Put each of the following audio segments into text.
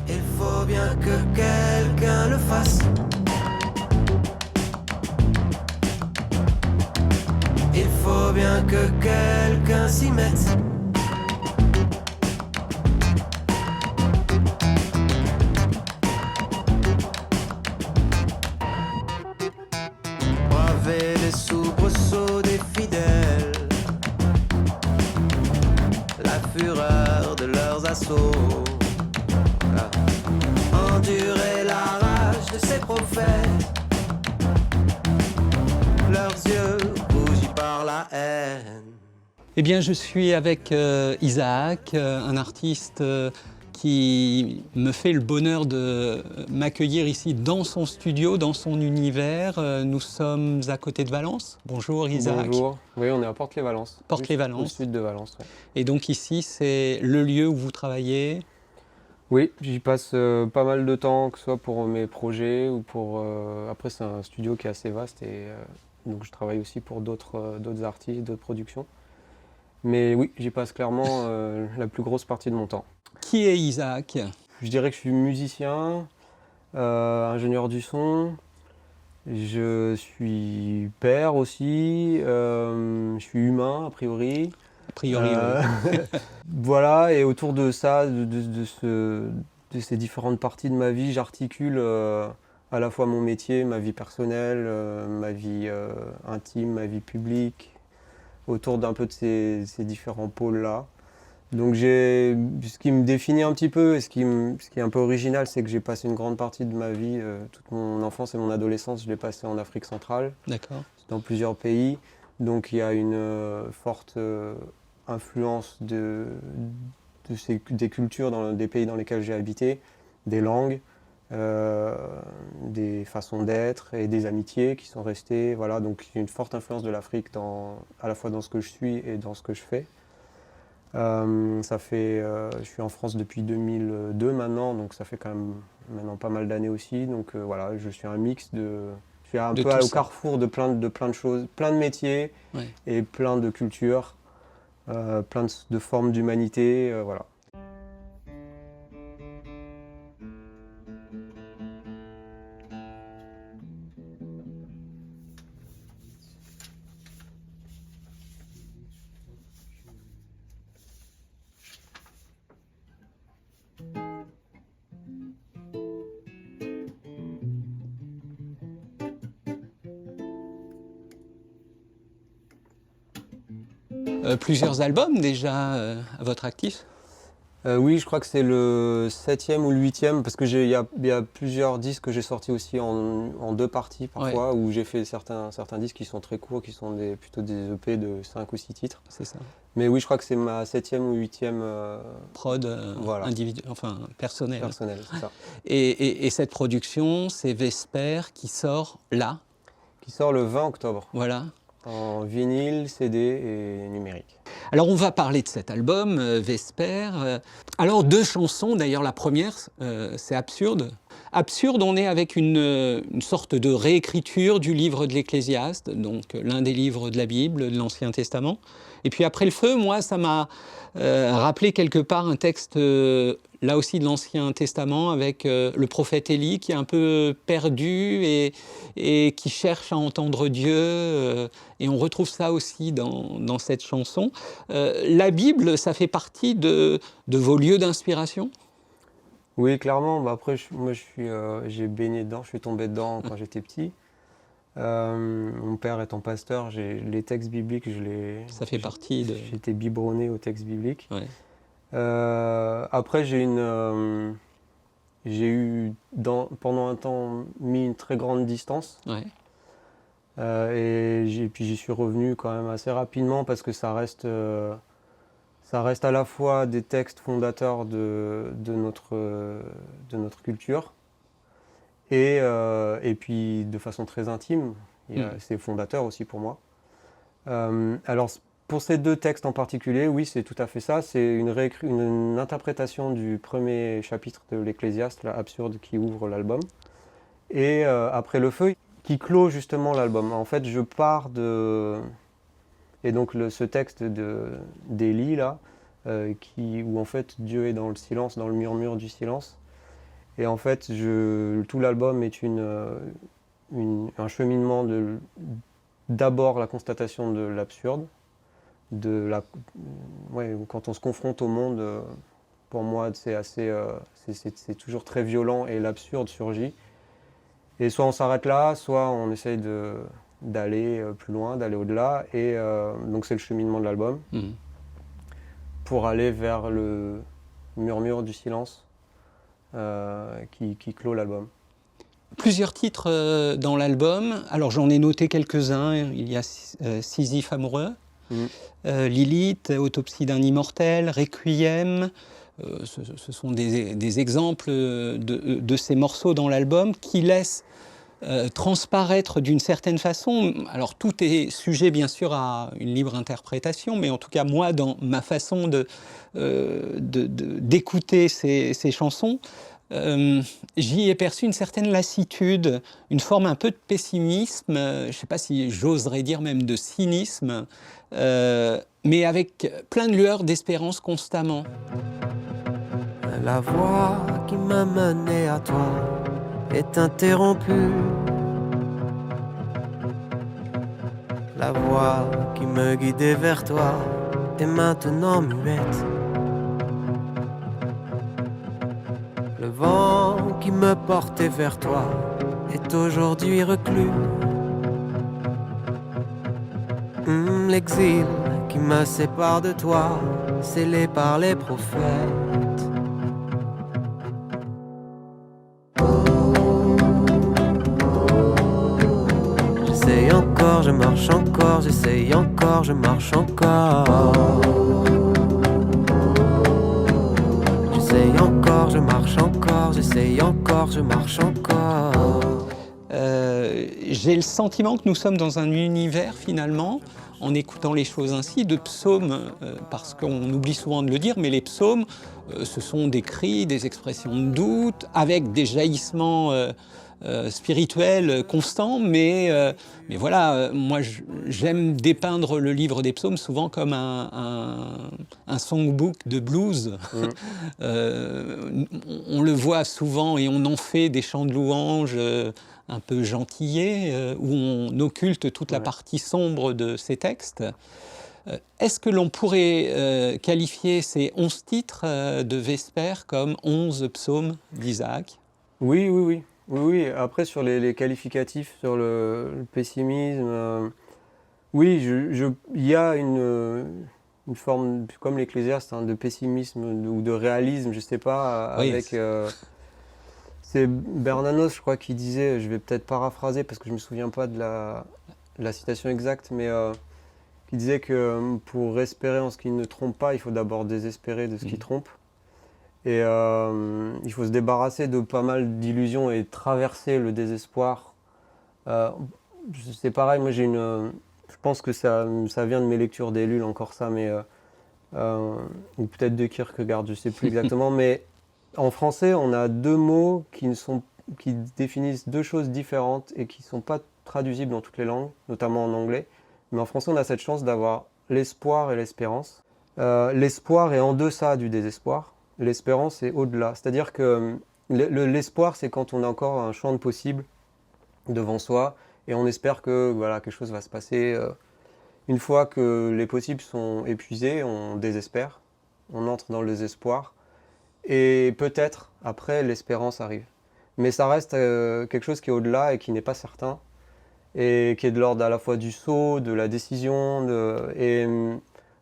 Il faut bien que quelqu'un le fasse. Il faut bien que quelqu'un s'y mette. Braver les soubresauts des fidèles, la fureur de leurs assauts, endurer la rage de ces prophètes, leurs yeux rougis par la haine. Eh bien, je suis avec Isaac, un artiste qui me fait le bonheur de m'accueillir ici dans son studio, dans son univers. Nous sommes à côté de Valence. Bonjour Isaac. Bonjour, oui on est à Porte-les-Valences. Porte-les-Valences. Au sud de Valence. Ouais. Et donc ici, c'est le lieu où vous travaillez. Oui, j'y passe pas mal de temps, que ce soit pour mes projets ou pour... Après c'est un studio qui est assez vaste et donc je travaille aussi pour d'autres artistes, d'autres productions. Mais oui, j'y passe clairement la plus grosse partie de mon temps. Qui est Isaac? Je dirais que je suis musicien, ingénieur du son, je suis père aussi, je suis humain a priori. A priori, oui. Voilà, et autour de ça, de ces différentes parties de ma vie, j'articule à la fois mon métier, ma vie personnelle, ma vie intime, ma vie publique, autour d'un peu de ces différents pôles-là. Donc ce qui me définit un petit peu et ce qui est un peu original, c'est que j'ai passé une grande partie de ma vie, toute mon enfance et mon adolescence, je l'ai passé en Afrique centrale, D'accord. dans plusieurs pays. Donc il y a une forte influence des cultures des pays dans lesquels j'ai habité, des langues, des façons d'être et des amitiés qui sont restées. Voilà, donc il y a une forte influence de l'Afrique à la fois dans ce que je suis et dans ce que je fais. Je suis en France depuis 2002 maintenant, donc ça fait quand même maintenant pas mal d'années aussi. Donc voilà, je suis un mix je suis un peu au carrefour de plein de choses, plein de métiers, ouais, et plein de cultures, plein de formes d'humanité, voilà. Plusieurs albums déjà à votre actif? Oui, je crois que c'est le 7e ou le 8e, parce qu'il y a plusieurs disques que j'ai sortis aussi en deux parties parfois, ouais, où j'ai fait certains disques qui sont très courts, qui sont plutôt des EP de 5 ou 6 titres. C'est ça. Mais oui, je crois que c'est ma 7e ou 8e prod voilà, individuelle, enfin personnelle. Personnelle, c'est ça. Et cette production, c'est Vesper qui sort là? Qui sort le 20 octobre. Voilà. En vinyle, CD et numérique. Alors on va parler de cet album, Vesper. Alors deux chansons, d'ailleurs la première, c'est Absurde. Absurde, on est avec une sorte de réécriture du livre de l'Ecclésiaste, donc l'un des livres de la Bible, de l'Ancien Testament. Et puis Après le feu, moi, ça m'a rappelé quelque part un texte, là aussi de l'Ancien Testament, avec le prophète Élie qui est un peu perdu et qui cherche à entendre Dieu. Et on retrouve ça aussi dans cette chanson. La Bible, ça fait partie de vos lieux d'inspiration? Oui, clairement. Bah après, j'ai baigné dedans, je suis tombé dedans quand j'étais petit. Mon père étant pasteur, les textes bibliques, ça fait partie de... J'étais biberonné aux textes bibliques. Ouais. Après, pendant un temps mis une très grande distance. Ouais. Et puis j'y suis revenu quand même assez rapidement parce que ça reste à la fois des textes fondateurs de notre culture et puis de façon très intime. C'est fondateur aussi pour moi. Alors pour ces deux textes en particulier, oui, c'est tout à fait ça. C'est une interprétation du premier chapitre de l'Ecclésiaste, là, Absurde, qui ouvre l'album. Et Après le feu, qui clôt justement l'album. En fait, je pars de... Et donc ce texte d'Élie, là, où en fait Dieu est dans le silence, dans le murmure du silence, Et en fait, tout l'album est un cheminement d'abord la constatation de l'absurde, ouais, quand on se confronte au monde, pour moi, c'est toujours très violent et l'absurde surgit. Et soit on s'arrête là, soit on essaye d'aller plus loin, d'aller au-delà. Et donc c'est le cheminement de l'album pour aller vers le murmure du silence qui clôt l'album. Plusieurs titres dans l'album. Alors j'en ai noté quelques-uns. Il y a Sisyphe amoureux, Lilith, Autopsie d'un immortel, Requiem. Ce sont des exemples de ces morceaux dans l'album qui laissent transparaître d'une certaine façon. Alors tout est sujet bien sûr à une libre interprétation, mais en tout cas moi dans ma façon d'écouter ces chansons, j'y ai perçu une certaine lassitude, une forme un peu de pessimisme, je ne sais pas si j'oserais dire même de cynisme, mais avec plein de lueurs d'espérance constamment. La voie qui m'a mené à toi est interrompue. La voie qui me guidait vers toi est maintenant muette. Le vent qui me portait vers toi est aujourd'hui reclus. L'exil qui me sépare de toi, scellé par les prophètes. J'essaye encore, je marche encore, j'essaye encore, je marche encore. J'essaye encore, je marche encore, j'essaye encore, je marche encore. J'ai le sentiment que nous sommes dans un univers finalement, en écoutant les choses ainsi, de psaumes, parce qu'on oublie souvent de le dire, mais les psaumes, ce sont des cris, des expressions de doute, avec des jaillissements spirituels constants, mais voilà, moi j'aime dépeindre le livre des psaumes souvent comme un songbook de blues. On le voit souvent et on en fait des chants de louanges un peu gentillés, où on occulte toute la partie sombre de ces textes. Est-ce que l'on pourrait qualifier ces 11 titres de Vespers comme 11 psaumes d'Isaac ? Oui. Après, sur les qualificatifs, sur le pessimisme, oui, il y a une forme, comme l'Ecclésiaste, de pessimisme ou de réalisme, je ne sais pas, Oui, avec... c'est Bernanos, je crois, qui disait, je vais peut-être paraphraser parce que je ne me souviens pas de la citation exacte, mais qui disait que pour espérer en ce qui ne trompe pas, il faut d'abord désespérer de ce qui trompe. Et il faut se débarrasser de pas mal d'illusions et traverser le désespoir. C'est pareil, moi je pense que ça vient de mes lectures d'Ellul, encore ça, mais ou peut-être de Kierkegaard, je ne sais plus exactement, mais en français, on a deux mots qui définissent deux choses différentes et qui ne sont pas traduisibles dans toutes les langues, notamment en anglais. Mais en français, on a cette chance d'avoir l'espoir et l'espérance. L'espoir est en deçà du désespoir, l'espérance est au-delà. C'est-à-dire que l'espoir, c'est quand on a encore un champ de possibles devant soi et on espère que voilà, quelque chose va se passer. Une fois que les possibles sont épuisés, on désespère, on entre dans le désespoir. Et peut-être, après, l'espérance arrive. Mais ça reste quelque chose qui est au-delà et qui n'est pas certain. Et qui est de l'ordre à la fois du saut, de la décision. Et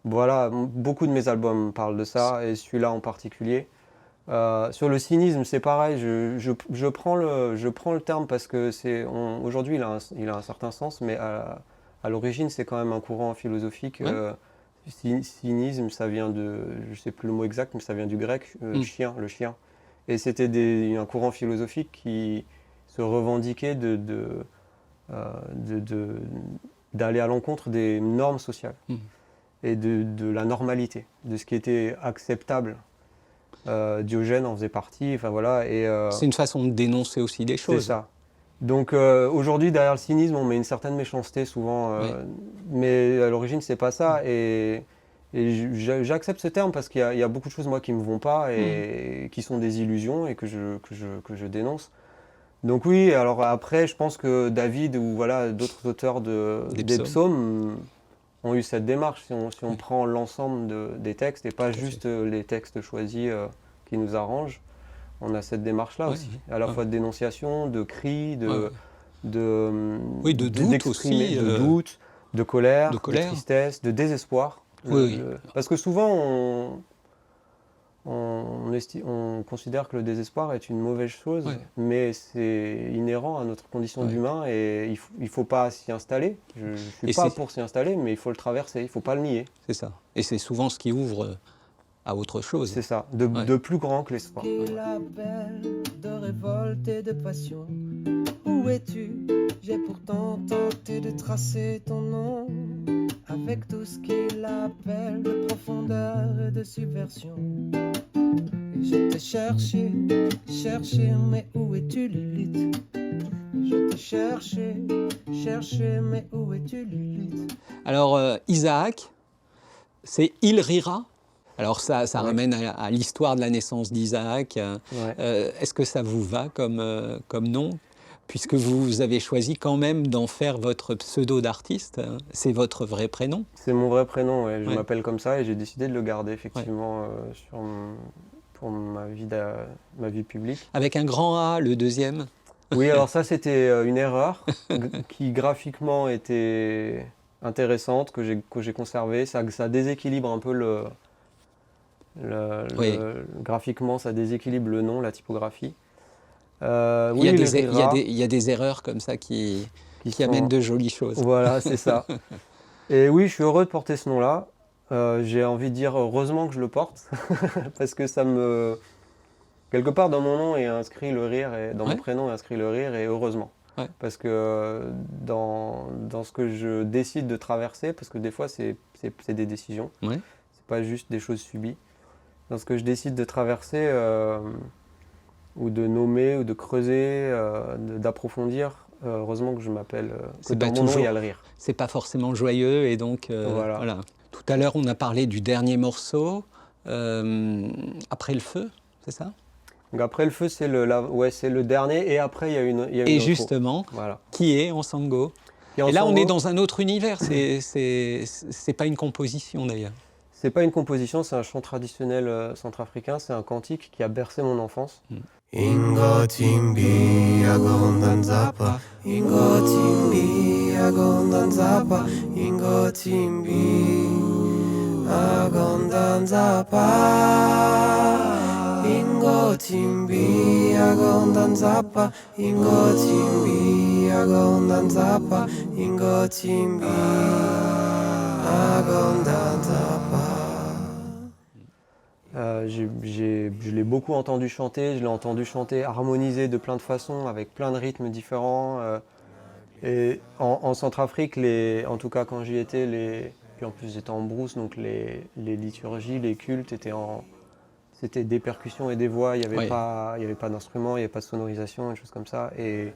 voilà, beaucoup de mes albums parlent de ça, et celui-là en particulier. Sur le cynisme, c'est pareil. Je prends le terme parce que aujourd'hui, il a un certain sens, mais à l'origine, c'est quand même un courant philosophique. Cynisme, ça vient de, je ne sais plus le mot exact, mais ça vient du grec, le chien. Et c'était un courant philosophique qui se revendiquait d'aller à l'encontre des normes sociales et de la normalité, de ce qui était acceptable. Diogène en faisait partie, enfin voilà. C'est une façon de dénoncer aussi des choses. C'est ça. Donc aujourd'hui, derrière le cynisme, on met une certaine méchanceté souvent, mais à l'origine, c'est pas ça. Et j'accepte ce terme parce qu'il y a beaucoup de choses, moi, qui me vont pas et qui sont des illusions et que je dénonce. Donc oui, alors après, je pense que David ou voilà, d'autres auteurs Des des psaumes. psaumes ont eu cette démarche. Si on Oui. prend l'ensemble des textes et pas Tout à juste les textes choisis qui nous arrangent, on a cette démarche-là Ouais, aussi. ouais, À la ouais. fois de dénonciation, de cri, Ouais, ouais. Oui, de doute d'exprimer, aussi, de doute, de colère, de de colère. tristesse, de désespoir. Oui, oui. Parce que souvent, on considère que le désespoir est une mauvaise chose, Ouais. mais c'est inhérent à notre condition Ouais. d'humain et il faut pas s'y installer. Je ne suis Et pas c'est pour s'y installer, mais il faut le traverser, il ne faut pas le nier. c'est ça. Et c'est souvent ce qui ouvre à autre chose. C'est ça, Ouais. de plus grand que l'espoir. Qu'il appelle de révolte et de passion. Où es-tu? J'ai pourtant tenté de tracer ton nom. Avec tout ce qu'il appelle de profondeur et de subversion. Et je t'ai cherché, cherché, mais où es-tu Lilith? Et je t'ai cherché, mais où es-tu Lilith? Alors, Isaac, c'est Il rira. Alors ça Ouais. ramène à l'histoire de la naissance d'Isaac. Ouais. Est-ce que ça vous va comme nom? Puisque vous avez choisi quand même d'en faire votre pseudo d'artiste, hein. C'est votre vrai prénom. C'est mon vrai prénom, ouais. Je Ouais. m'appelle comme ça et j'ai décidé de le garder effectivement pour ma vie publique. Avec un grand A, le deuxième. Oui, alors ça c'était une erreur qui graphiquement était intéressante, que j'ai conservée. Ça déséquilibre un peu Oui. graphiquement, ça déséquilibre le nom, la typographie. Il y a Oui, il des, il y a rira, des- il y a des erreurs comme ça qui qui amènent sont... de jolies choses. Voilà, c'est ça. Et oui, je suis heureux de porter ce nom-là. J'ai envie de dire heureusement que je le porte, parce que ça me... Quelque part dans mon nom est inscrit le rire, et dans Ouais. mon prénom est inscrit le rire, et heureusement. Ouais. Parce que dans ce que je décide de traverser, parce que des fois c'est des décisions, Ouais. c'est pas juste des choses subies. Dans ce que je décide de traverser, ou de nommer, ou de creuser, d'approfondir, heureusement que je m'appelle, que C'est dans pas mon nom il y toujours- a le rire. C'est pas forcément joyeux et donc Voilà. voilà. Tout à l'heure, on a parlé du dernier morceau, Après le feu, c'est ça? Donc après le feu, c'est le dernier, et après il y a une Et outro. justement, Voilà. qui est Ensango? Et Et là, on est Ensango, dans un autre univers. C'est pas une composition d'ailleurs. c'est pas une composition, c'est un chant traditionnel centrafricain, c'est un cantique qui a bercé mon enfance. Ingotimbi agondanzapa, Ingotimbi agondanzapa, Ingotimbi agondanzapa, Ingotimbi agondanzapa, Ingotimbi agondanzapa, Ingotimbi agondanzapa. Je l'ai beaucoup entendu chanter, je l'ai entendu chanter harmonisé de plein de façons, avec plein de rythmes différents. Et en Centrafrique, en tout cas quand j'y étais, puis en plus j'étais en brousse, donc les liturgies, les cultes c'était des percussions et des voix, il n'y avait, Ouais. il y avait pas d'instruments, il n'y avait pas de sonorisation, des choses comme ça. Et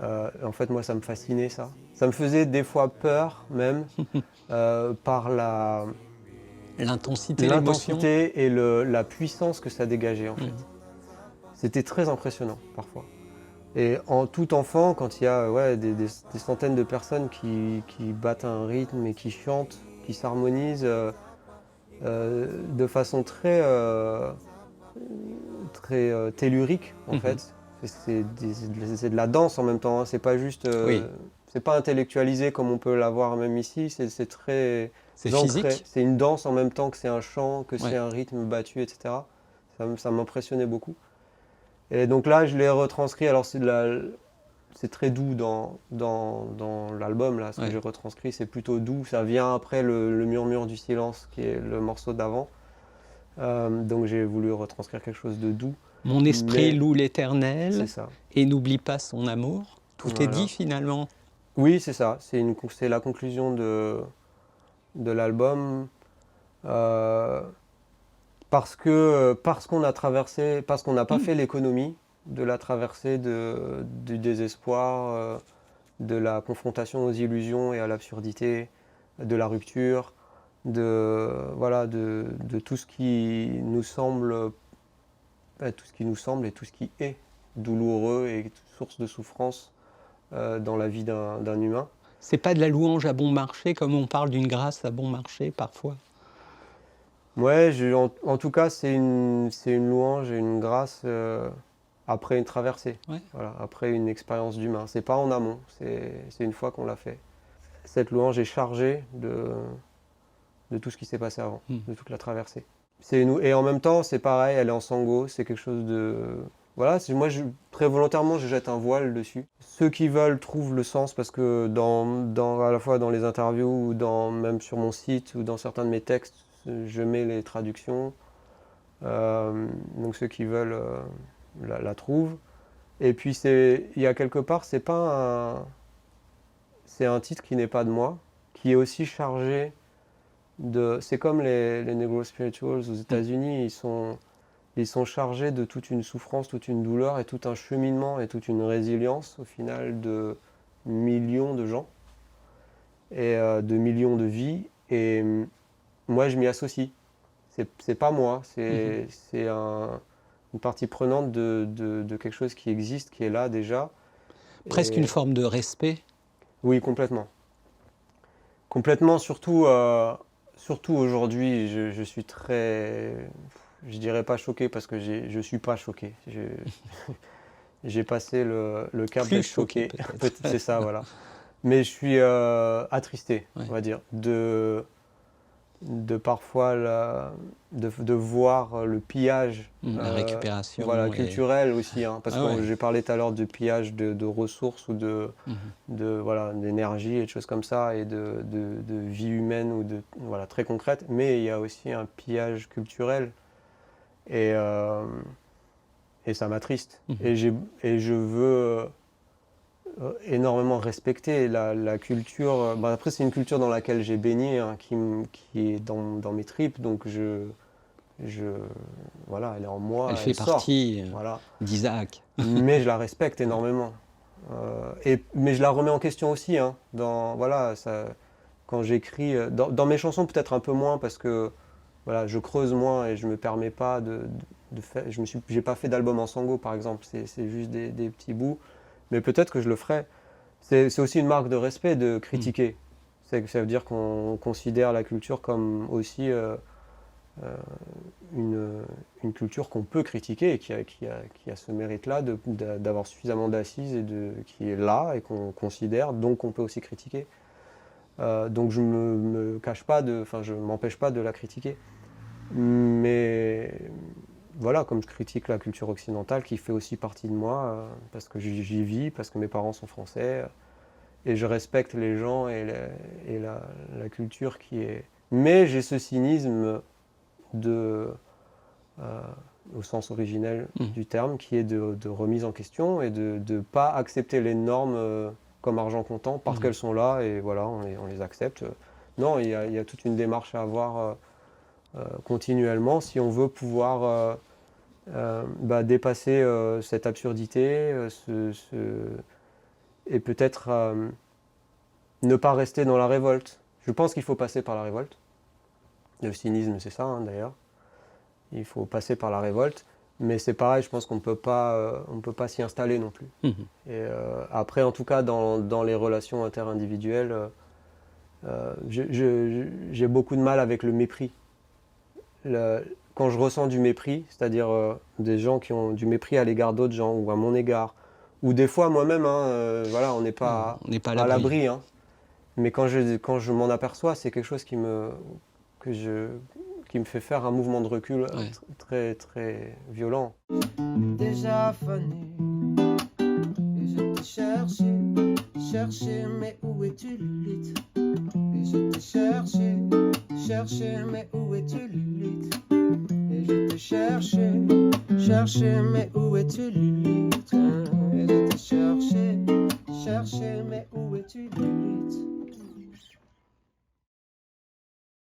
en fait, moi, ça me fascinait ça. Ça me faisait des fois peur même, par L'intensité, l'émotion. l'intensité et la puissance que ça dégageait en fait. C'était très impressionnant parfois. Et en tout enfant, quand il y a des centaines de personnes qui battent un rythme et qui chantent, qui s'harmonisent de façon très tellurique en fait. C'est de la danse en même temps, hein. C'est pas juste, Oui. c'est pas intellectualisé comme on peut l'avoir même ici. C'est très C'est ancré. physique. C'est une danse en même temps que c'est un chant, que Ouais. c'est un rythme battu, etc. Ça m'impressionnait beaucoup. Et donc là, je l'ai retranscrit. Alors c'est très doux dans l'album là. Ce Ouais. que j'ai retranscrit, c'est plutôt doux. Ça vient après le murmure du silence, qui est le morceau d'avant. Donc j'ai voulu retranscrire quelque chose de doux. Mon esprit Mais- loue C'est l'Éternel ça. et n'oublie pas son amour. Tout est Voilà. dit finalement. Oui, c'est ça. C'est la conclusion de l'album. Parce qu'on a traversé, parce qu'on n'a pas fait l'économie de la traversée du désespoir, de la confrontation aux illusions et à l'absurdité, de la rupture, de tout ce qui nous semble, tout ce qui nous semble et tout ce qui est douloureux et source de souffrance dans la vie d'un humain. C'est pas de la louange à bon marché, comme on parle d'une grâce à bon marché parfois. Ouais, en tout cas, c'est une louange et une grâce après une traversée, Ouais. voilà, après une expérience d'humain. C'est pas en amont, c'est une fois qu'on l'a fait. Cette louange est chargée de tout ce qui s'est passé avant, de toute la traversée. Et en même temps, c'est pareil, elle est en sango, c'est quelque chose de... Voilà, moi, très volontairement, je jette un voile dessus. Ceux qui veulent trouvent le sens, parce que à la fois dans les interviews, ou même sur mon site, ou dans certains de mes textes, je mets les traductions. Donc ceux qui veulent la trouvent. Et puis il y a quelque part, c'est un titre qui n'est pas de moi, qui est aussi chargé de... C'est comme les Negro Spirituals aux États-Unis, ils sont chargés de toute une souffrance, toute une douleur et tout un cheminement et toute une résilience au final de millions de gens et de millions de vies. Et moi, je m'y associe. C'est pas moi, c'est une partie prenante de quelque chose qui existe, qui est là déjà. Presque une forme de respect. Oui, complètement. Complètement, surtout aujourd'hui, je suis très... Je dirais pas choqué parce que je suis pas choqué. J'ai passé le cap d'être choqué. C'est ça, voilà. Mais je suis attristé, on va dire, de parfois de voir le pillage, la récupération, voilà, culturel aussi, hein, parce que j'ai parlé tout à l'heure de pillage de ressources ou voilà, d'énergie et de choses comme ça et de vie humaine ou voilà, très concrète, mais il y a aussi un pillage culturel et ça m'attriste et je veux énormément respecter la culture. Après, c'est une culture dans laquelle j'ai baigné, hein, qui est dans mes tripes, donc voilà, elle est en moi. Elle fait partie voilà. d'Isaac. Mais je la respecte énormément. Mais je la remets en question aussi. Hein, voilà, quand j'écris, dans mes chansons peut-être un peu moins parce que voilà, je creuse moins et je me permets pas de faire. J'ai pas fait d'album en sango par exemple. C'est juste des petits bouts. Mais peut-être que je le ferai. C'est aussi une marque de respect de critiquer. Ça veut dire qu'on considère la culture comme aussi une culture qu'on peut critiquer et qui a ce mérite-là d'avoir suffisamment d'assises et qui est là et qu'on considère, donc on peut aussi critiquer. Donc je me cache pas je m'empêche pas de la critiquer. Mais voilà, comme je critique la culture occidentale qui fait aussi partie de moi, parce que j'y vis, parce que mes parents sont français, et je respecte les gens et la culture qui est... Mais j'ai ce cynisme au sens originel du terme, qui est de remise en question et de ne pas accepter les normes comme argent comptant parce qu'elles sont là et voilà, on les accepte. Non, il y a toute une démarche à avoir continuellement si on veut pouvoir dépasser cette absurdité et peut-être ne pas rester dans la révolte. Je pense qu'il faut passer par la révolte. Le cynisme, c'est ça, hein, d'ailleurs. Il faut passer par la révolte. Mais c'est pareil, je pense qu'on ne peut pas s'y installer non plus. Et après, en tout cas, dans les relations interindividuelles, j'ai beaucoup de mal avec le mépris. Quand je ressens du mépris, c'est-à-dire des gens qui ont du mépris à l'égard d'autres gens ou à mon égard, ou des fois moi-même, hein, voilà, on n'est pas à l'abri. Hein. Mais quand je m'en aperçois, c'est quelque chose qui me fait faire un mouvement de recul très, très violent. Déjà venu, et je t'ai cherché, mais où es-tu Lilith? Et je t'ai cherché, mais où es-tu Lilith? Et je t'ai cherché, mais où es-tu Lilith? Et je t'ai cherché, mais où es-tu Lilith?